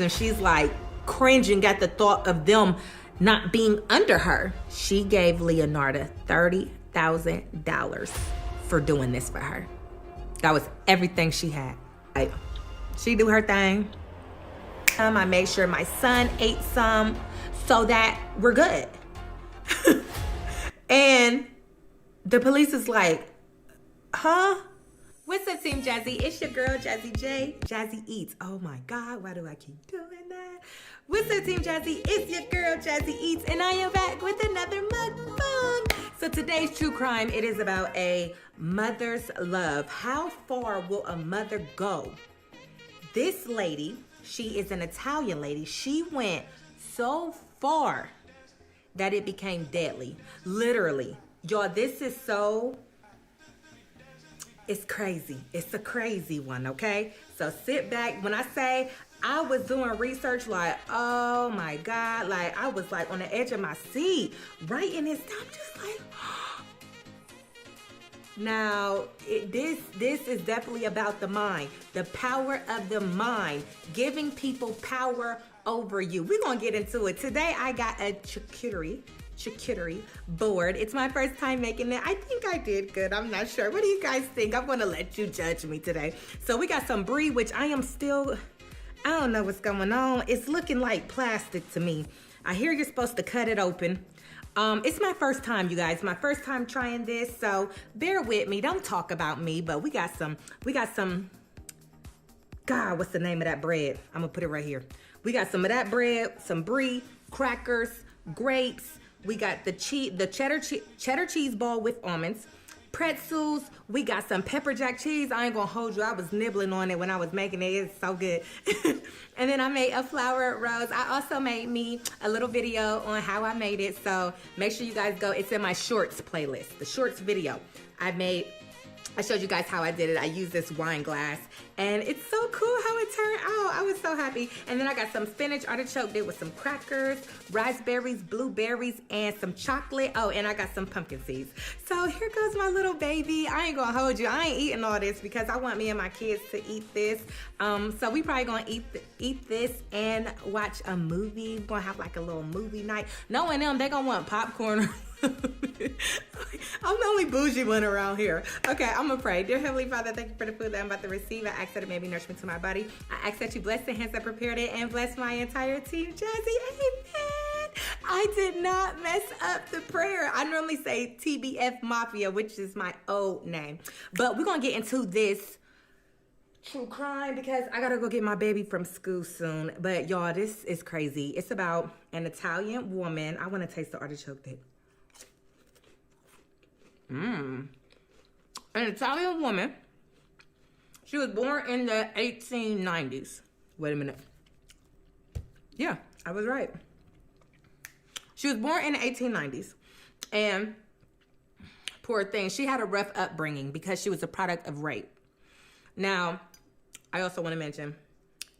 and she's like cringing at the thought of them not being under her. She gave Leonarda $30,000 for doing this for her. That was everything she had. Like, she do her thing. I made sure my son ate some so that we're good. And the police is like, huh? What's up, Team Jazzy? It's your girl, Jazzy J. Jazzy Eats. Oh my God, why do I keep doing that? What's up, Team Jazzy? It's your girl, Jazzy Eats, and I am back with another mukbang. So today's true crime, it is about a mother's love. How far will a mother go? This lady, she is an Italian lady. She went so far that it became deadly. Literally. Y'all, this is so... It's crazy. It's a crazy one, okay? So sit back. When I say I was doing research, like, oh my God, like I was like on the edge of my seat, writing this down, just like, now, this is definitely about the mind, the power of the mind, giving people power over you. We're gonna get into it. Today, I got a charcuterie board. It's my first time making it. I think I did good. I'm not sure. What do you guys think? I'm gonna let you judge me today. So we got some brie, which I don't know what's going on. It's looking like plastic to me. I hear you're supposed to cut it open. It's my first time, you guys. My first time trying this, so bear with me. Don't talk about me, but we got some, God, what's the name of that bread? I'm gonna put it right here. We got some of that bread, some brie, crackers, grapes. We got the cheddar cheese ball with almonds, pretzels. We got some pepper jack cheese. I ain't gonna hold you. I was nibbling on it when I was making it. It's so good. And then I made a flour rose. I also made me a little video on how I made it. So make sure you guys go. It's in my shorts playlist, the shorts video. I showed you guys how I did it. I used this wine glass, and it's so cool how it turned out. I was so happy. And then I got some spinach artichoke did with some crackers, raspberries, blueberries, and some chocolate. Oh, and I got some pumpkin seeds. So here goes my little baby. I ain't gonna hold you. I ain't eating all this because I want me and my kids to eat this. So we probably gonna eat this and watch a movie. We're gonna have like a little movie night. Knowing them, they gonna want popcorn. I'm the only bougie one around here. Okay, I'm gonna pray. Dear Heavenly Father, thank you for the food that I'm about to receive. I ask that it may be nourishment to my body. I ask that you bless the hands that prepared it and bless my entire team, Jazzy. Amen. I did not mess up the prayer. I normally say TBF Mafia, which is my old name. But we're gonna get into this true crime because I gotta go get my baby from school soon. But y'all, this is crazy. It's about an Italian woman. I wanna taste the artichoke dip. An Italian woman. She was born in the 1890s. Wait a minute. Yeah, I was right. She was born in the 1890s. And poor thing, she had a rough upbringing because she was a product of rape. Now, I also want to mention,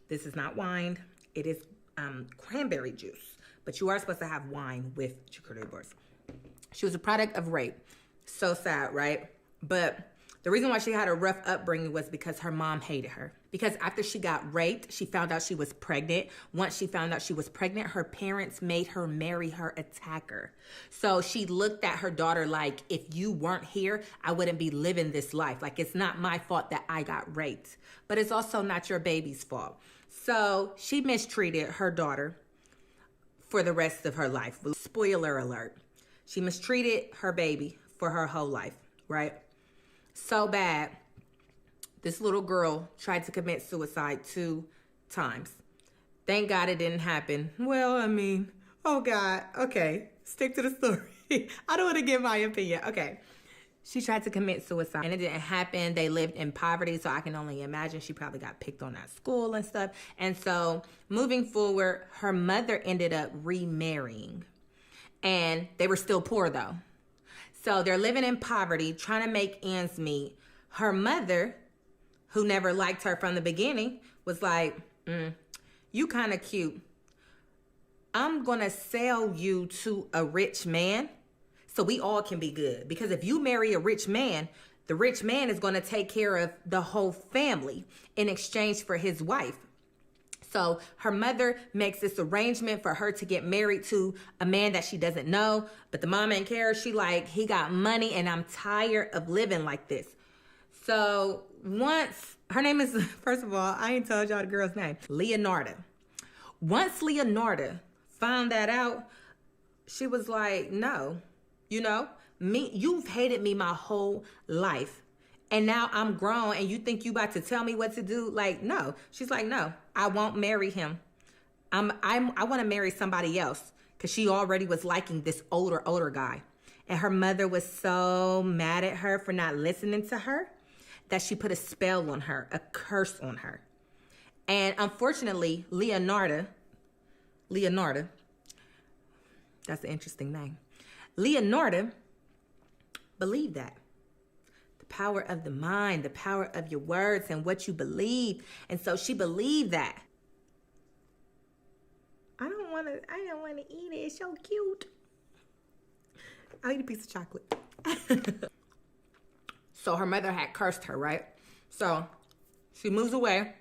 this is not wine. It is cranberry juice. But you are supposed to have wine with charcuterie boards. She was a product of rape. So sad, right? But the reason why she had a rough upbringing was because her mom hated her. Because after she got raped, she found out she was pregnant. Once she found out she was pregnant, her parents made her marry her attacker. So she looked at her daughter like, if you weren't here, I wouldn't be living this life. Like, it's not my fault that I got raped. But it's also not your baby's fault. So she mistreated her daughter for the rest of her life. Spoiler alert. She mistreated her baby for her whole life, right? So bad, this little girl tried to commit suicide 2 times. Thank God it didn't happen. Well, I mean, oh God, okay, stick to the story. I don't want to give my opinion. Okay, she tried to commit suicide and it didn't happen. They lived in poverty, so I can only imagine she probably got picked on at school and stuff. And so moving forward, her mother ended up remarrying, and they were still poor though. So they're living in poverty, trying to make ends meet. Her mother, who never liked her from the beginning, was like, you kind of cute. I'm going to sell you to a rich man so we all can be good. Because if you marry a rich man, the rich man is going to take care of the whole family in exchange for his wife. So her mother makes this arrangement for her to get married to a man that she doesn't know, but the mom ain't care. She like, he got money and I'm tired of living like this. So once, her name is, first of all, I ain't told y'all the girl's name, Leonarda. Once Leonarda found that out, she was like, no, you know, you've hated me my whole life. And now I'm grown and you think you about to tell me what to do? Like, no. She's like, no, I won't marry him. I want to marry somebody else, because she already was liking this older guy. And her mother was so mad at her for not listening to her that she put a spell on her, a curse on her. And unfortunately, Leonarda, that's an interesting name. Leonarda believed that. Power of the mind, the power of your words and what you believe. And so she believed that. I don't want to eat it. It's so cute. I'll eat a piece of chocolate. So her mother had cursed her, right? So she moves away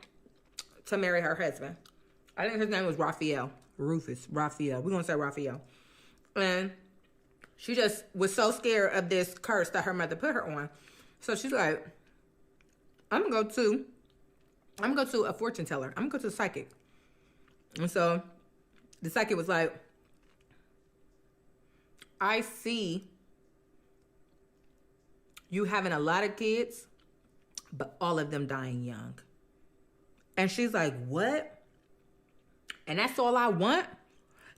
to marry her husband. I think his name was Raphael. Raphael. We're going to say Raphael. And she just was so scared of this curse that her mother put her on. So she's like, I'm gonna go to a fortune teller. I'm gonna go to a psychic. And so the psychic was like, I see you having a lot of kids, but all of them dying young. And she's like, what? And that's all I want?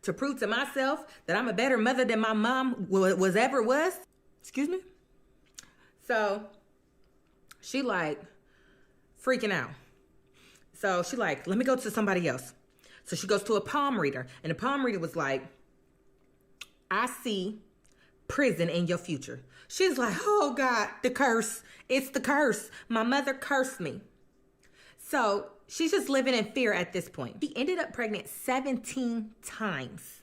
To prove to myself that I'm a better mother than my mom was? Excuse me? So she like freaking out. So she like, let me go to somebody else. So she goes to a palm reader. And the palm reader was like, I see prison in your future. She's like, oh God, the curse. It's the curse. My mother cursed me. So she's just living in fear at this point. She ended up pregnant 17 times.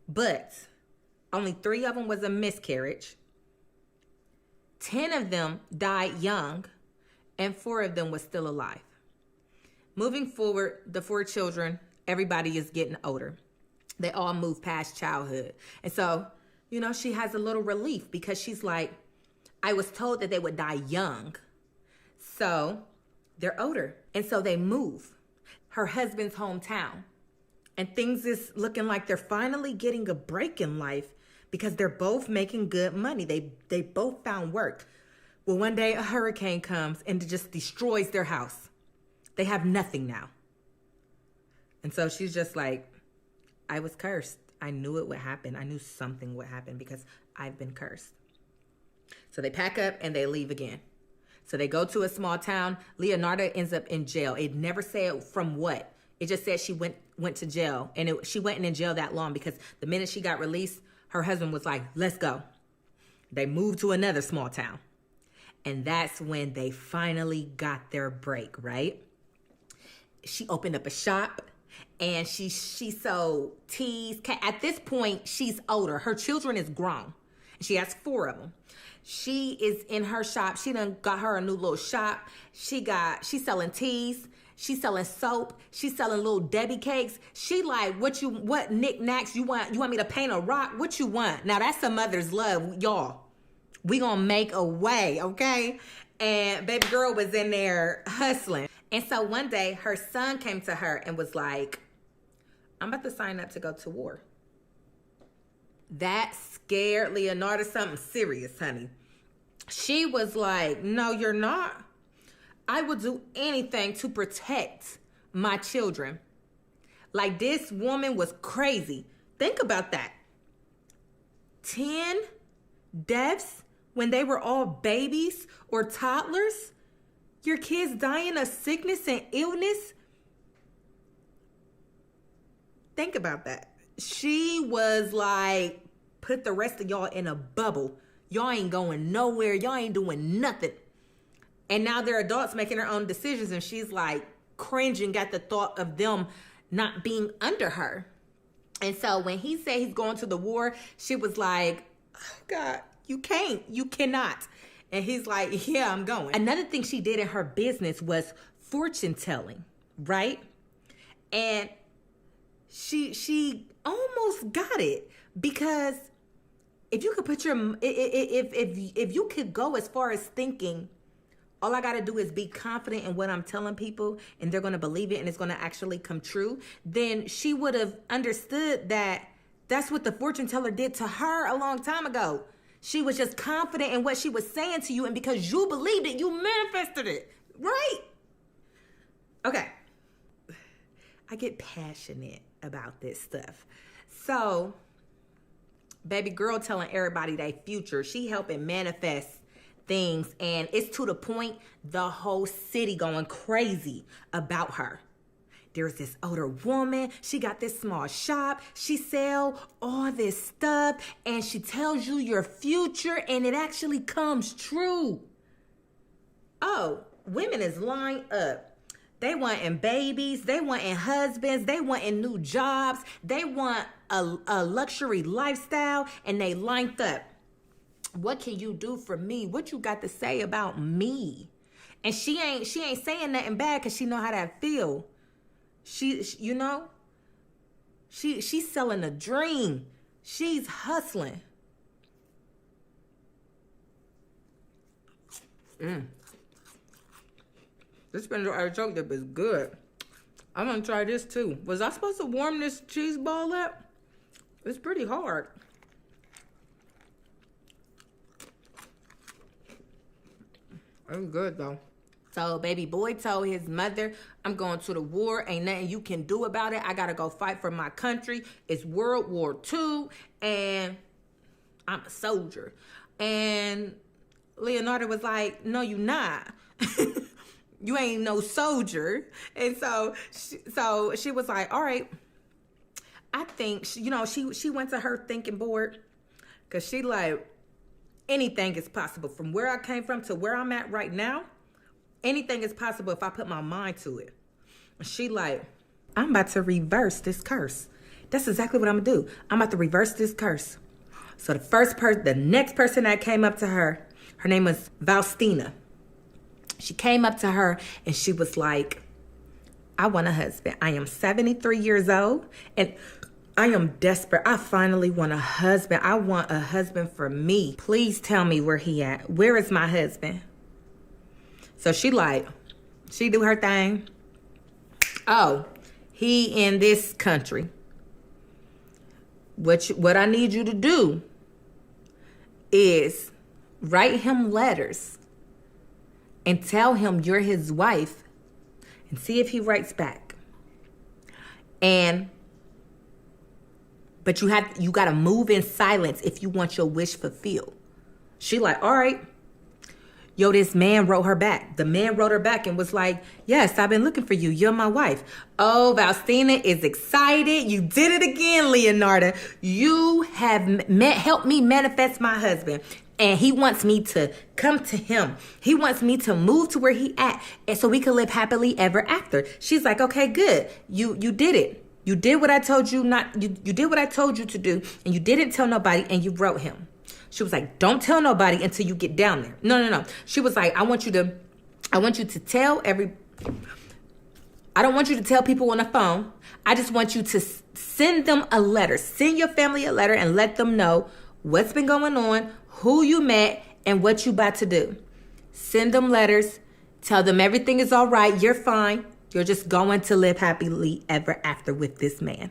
But only 3 of them was a miscarriage. 10 of them died young, and 4 of them was still alive. Moving forward, the 4 children, everybody is getting older. They all move past childhood. And so, you know, she has a little relief because she's like, I was told that they would die young. So they're older. And so they move. Her husband's hometown. And things is looking like they're finally getting a break in life, because they're both making good money. They both found work. Well, one day a hurricane comes and it just destroys their house. They have nothing now. And so she's just like, I was cursed. I knew it would happen. I knew something would happen because I've been cursed. So they pack up and they leave again. So they go to a small town. Leonarda ends up in jail. It never said from what. It just said she went to jail. And she wasn't in jail that long, because the minute she got released, her husband was like, let's go. They moved to another small town. And that's when they finally got their break, right? She opened up a shop and she sold teas. At this point, she's older. Her children is grown. She has 4 of them. She is in her shop. She done got her a new little shop. She's selling teas. She's selling soap. She's selling little Debbie cakes. She like, what knickknacks you want? You want me to paint a rock? What you want? Now that's a mother's love, y'all. We gonna make a way, okay? And baby girl was in there hustling. And so one day her son came to her and was like, I'm about to sign up to go to war. That scared Leonarda something serious, honey. She was like, no, you're not. I would do anything to protect my children. Like, this woman was crazy. Think about that. 10 deaths when they were all babies or toddlers. Your kids dying of sickness and illness. Think about that. She was like, put the rest of y'all in a bubble. Y'all ain't going nowhere. Y'all ain't doing nothing. And now they're adults making their own decisions, and she's like cringing at the thought of them not being under her. And so when he said he's going to the war, she was like, oh God, you cannot. And he's like, yeah, I'm going. Another thing she did in her business was fortune telling, right? And she almost got it, because if you could put your if you could go as far as thinking, all I gotta do is be confident in what I'm telling people and they're gonna believe it and it's gonna actually come true, then she would have understood that that's what the fortune teller did to her a long time ago. She was just confident in what she was saying to you, and because you believed it, you manifested it, right? Okay. I get passionate about this stuff. So, baby girl telling everybody their future. She helping manifest things, and it's to the point the whole city going crazy about her. There's this older woman. She got this small shop. She sell all this stuff, and she tells you your future, and it actually comes true. Oh, women is lined up. They wanting babies. They wanting husbands. They wanting new jobs. They want a luxury lifestyle, and they lined up. What can you do for me? What you got to say about me? And she ain't saying nothing bad, because she know how that feel. She's selling a dream. She's hustling. This spinach artichoke dip is good. I'm gonna try this too. Was I supposed to warm this cheese ball up? It's pretty hard. It's good though. So baby boy told his mother, I'm going to the war. Ain't nothing you can do about it. I gotta go fight for my country. It's World War II, and I'm a soldier. And Leonardo was like, no, you not. You ain't no soldier. And so she was like, all right. I think, she went to her thinking board, because she like, anything is possible. From where I came from to where I'm at right now, anything is possible if I put my mind to it. And she like, I'm about to reverse this curse. That's exactly what I'm gonna do. I'm about to reverse this curse. So the next person that came up to her name was Faustina. She came up to her and she was like, I want a husband. I am 73 years old and I am desperate. I finally want a husband. I want a husband for me. Please tell me where he at. Where is my husband? So she do her thing. Oh, he in this country. What I need you to do is write him letters and tell him you're his wife and see if he writes back. But you gotta move in silence if you want your wish fulfilled. She like, all right. Yo, this man wrote her back. The man wrote her back and was like, yes, I've been looking for you. You're my wife. Oh, Faustina is excited. You did it again, Leonardo. You have helped me manifest my husband. And he wants me to come to him. He wants me to move to where he at. And so we can live happily ever after. She's like, okay, good. You did it. You did what I told you you did what I told you to do. And you didn't tell nobody and you wrote him. She was like, don't tell nobody until you get down there. No. She was like, I want you to tell I don't want you to tell people on the phone. I just want you to send them a letter. Send your family a letter and let them know what's been going on, who you met, and what you about to do. Send them letters. Tell them everything is all right. You're fine. You're just going to live happily ever after with this man.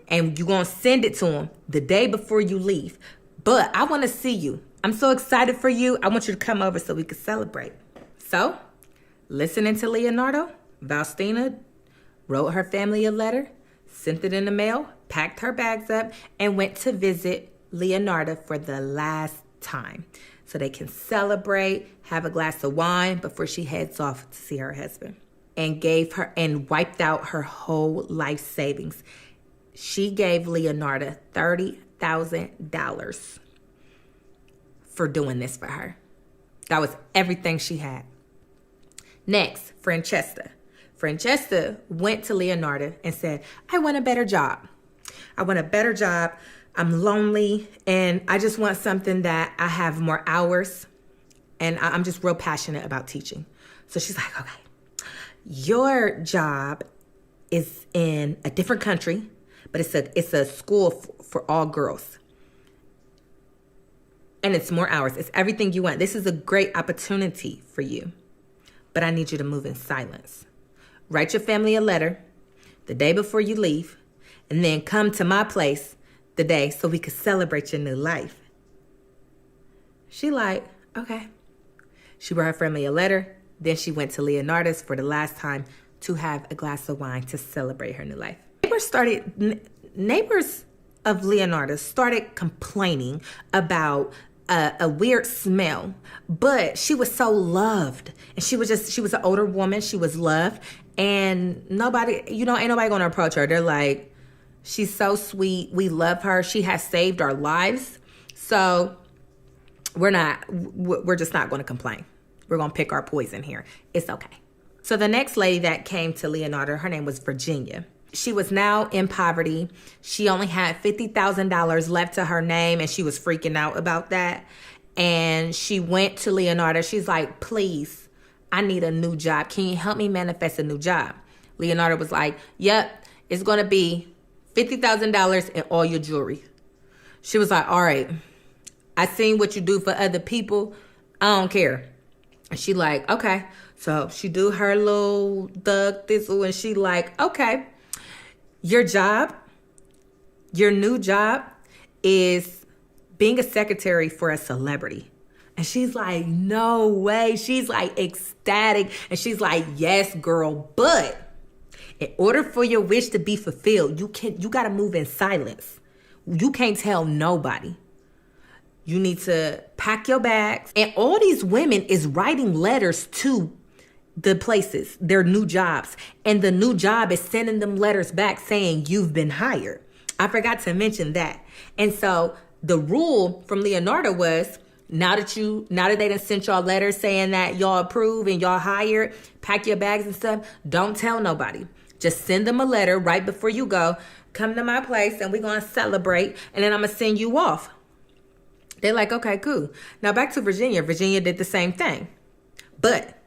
And you're going to send it to him the day before you leave. But I want to see you. I'm so excited for you. I want you to come over so we can celebrate. So, listening to Leonardo, Faustina wrote her family a letter, sent it in the mail, packed her bags up, and went to visit Leonardo for the last time so they can celebrate, have a glass of wine before she heads off to see her husband, and wiped out her whole life savings. She gave Leonardo $30,000 for doing this for her. That was everything she had. Next, Francesca. Francesca went to Leonardo and said, I want a better job. I'm lonely and I just want something that I have more hours, and I'm just real passionate about teaching. So she's like, okay, your job is in a different country, but it's a school for all girls. And it's more hours. It's everything you want. This is a great opportunity for you. But I need you to move in silence. Write your family a letter the day before you leave, and then come to my place the day so we could celebrate your new life. She like, okay. She wrote her family a letter. Then she went to Leonardo's for the last time to have a glass of wine to celebrate her new life. Neighbors of Leonardo's started complaining about a weird smell, but she was so loved. And she was an older woman. She was loved. And nobody, ain't nobody going to approach her. They're like, she's so sweet. We love her. She has saved our lives. So we're just not going to complain. We're going to pick our poison here. It's okay. So the next lady that came to Leonardo, her name was Virginia. She was now in poverty. She only had $50,000 left to her name, and she was freaking out about that. And she went to Leonardo. She's like, please, I need a new job. Can you help me manifest a new job? Leonardo was like, yep, it's going to be $50,000 and all your jewelry. She was like, all right, I seen what you do for other people. I don't care. And she like, okay. So she do her little thug thistle, and she like, okay, your new job is being a secretary for a celebrity. And she's like, no way. She's like ecstatic. And she's like, yes, girl. But in order for your wish to be fulfilled, you got to move in silence. You can't tell nobody. You need to pack your bags. And all these women is writing letters to the places, their new jobs. And the new job is sending them letters back saying you've been hired. I forgot to mention that. And so the rule from Leonardo was, now that they done sent y'all letters saying that y'all approve and y'all hired, pack your bags and stuff, don't tell nobody. Just send them a letter right before you go. Come to my place and we're going to celebrate, and then I'm going to send you off. They're like, okay, cool. Now back to Virginia. Virginia did the same thing. But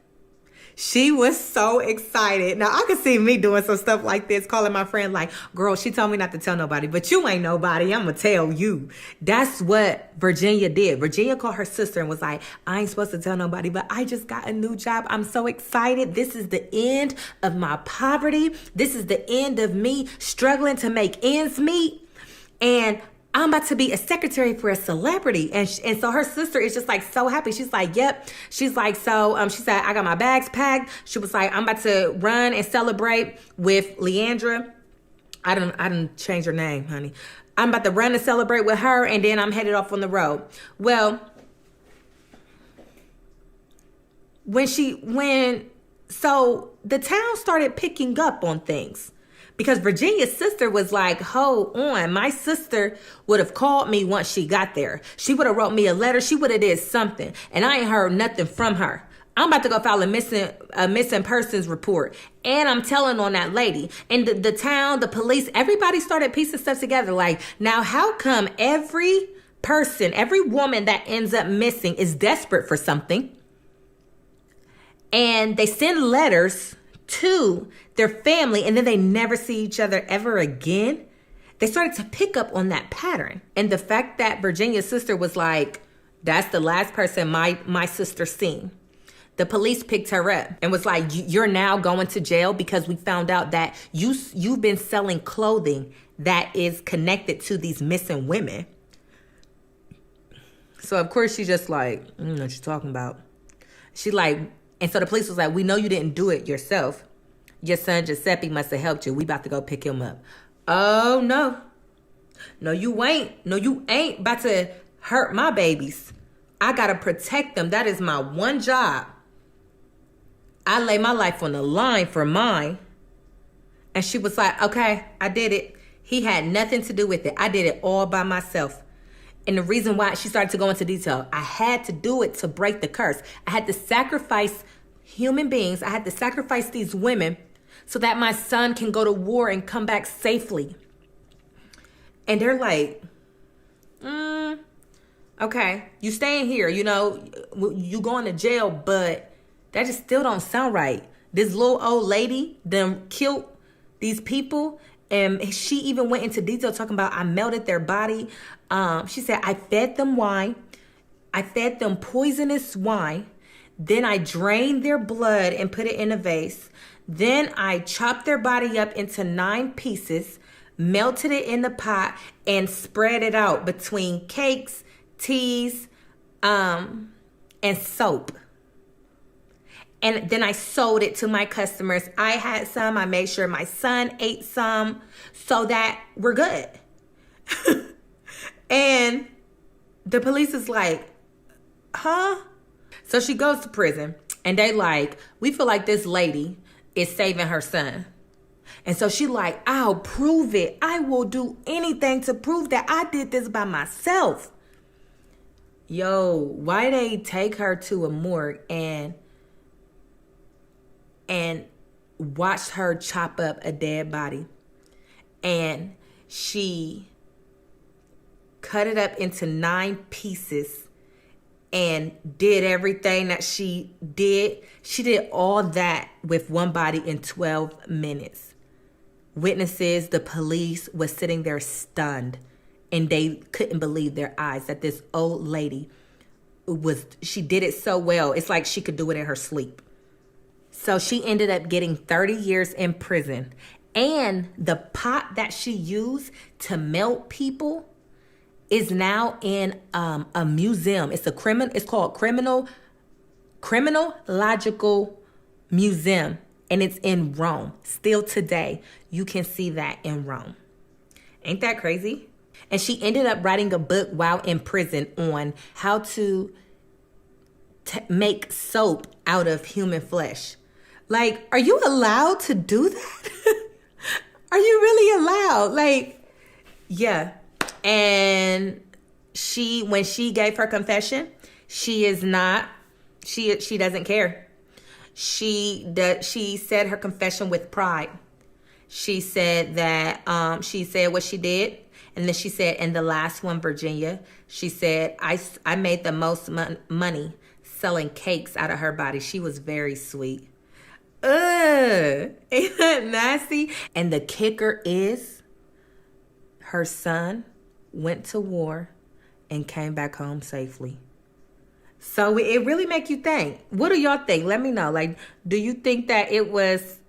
she was so excited. Now, I could see me doing some stuff like this, calling my friend like, girl, she told me not to tell nobody, but you ain't nobody. I'm going to tell you. That's what Virginia did. Virginia called her sister and was like, I ain't supposed to tell nobody, but I just got a new job. I'm so excited. This is the end of my poverty. This is the end of me struggling to make ends meet. And I'm about to be a secretary for a celebrity. And so her sister is just like so happy. She's like, yep. She's like, so she said, I got my bags packed. She was like, I'm about to run and celebrate with Leandra. I didn't change her name, honey. I'm about to run and celebrate with her, and then I'm headed off on the road. Well, so the town started picking up on things. Because Virginia's sister was like, hold on. My sister would have called me once she got there. She would have wrote me a letter. She would have did something. And I ain't heard nothing from her. I'm about to go file a missing persons report. And I'm telling on that lady. And the town, the police, everybody started piecing stuff together. Like, now how come every person, every woman that ends up missing is desperate for something? And they send letters to their family, and then they never see each other ever again. They started to pick up on that pattern. And the fact that Virginia's sister was like, that's the last person my sister seen. The police picked her up and was like, you're now going to jail because we found out that you've been selling clothing that is connected to these missing women. So of course she's just like, I don't know what you're talking about. She like, and so the police was like, we know you didn't do it yourself. Your son Giuseppe must have helped you. We about to go pick him up. Oh, no. No, you ain't. No, you ain't about to hurt my babies. I got to protect them. That is my one job. I lay my life on the line for mine. And she was like, okay, I did it. He had nothing to do with it. I did it all by myself. And the reason why, she started to go into detail, I had to do it to break the curse. I had to sacrifice human beings. I had to sacrifice these women so that my son can go to war and come back safely. And they're like, okay, you staying here, you going to jail, but that just still don't sound right. This little old lady them killed these people. And she even went into detail talking about I melted their body. She said, I fed them wine. I fed them poisonous wine. Then I drained their blood and put it in a vase. Then I chopped their body up into 9 pieces, melted it in the pot, and spread it out between cakes, teas, and soap. And then I sold it to my customers. I had some. I made sure my son ate some so that we're good. And the police is like, huh? So she goes to prison and they like, we feel like this lady is saving her son. And so she like, I'll prove it. I will do anything to prove that I did this by myself. Yo, why they take her to a morgue and watched her chop up a dead body, and she cut it up into 9 pieces and did everything that she did. She did all that with one body in 12 minutes. Witnesses, the police was sitting there stunned, and they couldn't believe their eyes that this old lady she did it so well. It's like she could do it in her sleep. So she ended up getting 30 years in prison. And the pot that she used to melt people is now in a museum. It's called Criminological Museum. And it's in Rome. Still today, you can see that in Rome. Ain't that crazy? And she ended up writing a book while in prison on how to make soap out of human flesh. Like, are you allowed to do that? Are you really allowed? Like, yeah. And when she gave her confession, she doesn't care. She said her confession with pride. She said that she said what she did. And then she said, in the last one, Virginia, she said, I made the most money selling cakes out of her body. She was very sweet. Ain't that nasty? And the kicker is her son went to war and came back home safely. So it really make you think. What do y'all think? Let me know. Like, do you think that it was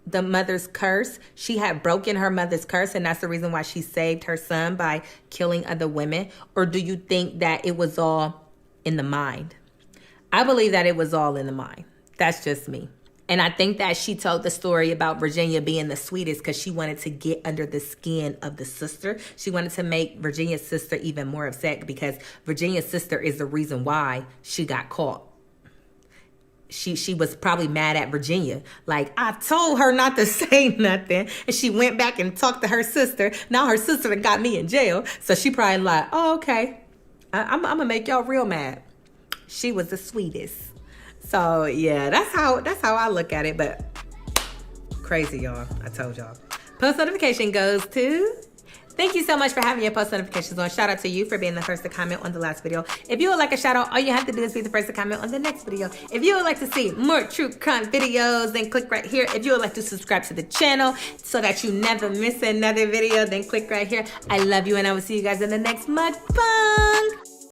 the mother's curse? She had broken her mother's curse, and that's the reason why she saved her son by killing other women? Or do you think that it was all in the mind? I believe that it was all in the mind. That's just me. And I think that she told the story about Virginia being the sweetest because she wanted to get under the skin of the sister. She wanted to make Virginia's sister even more upset because Virginia's sister is the reason why she got caught. She was probably mad at Virginia. Like, I told her not to say nothing. And she went back and talked to her sister. Now her sister done got me in jail. So she probably like, oh, okay. I'm going to make y'all real mad. She was the sweetest. So, yeah, that's how I look at it. But crazy, y'all. I told y'all. Post notification goes to... Thank you so much for having your post notifications on. Shout out to you for being the first to comment on the last video. If you would like a shout out, all you have to do is be the first to comment on the next video. If you would like to see more true crime videos, then click right here. If you would like to subscribe to the channel so that you never miss another video, then click right here. I love you, and I will see you guys in the next mukbang.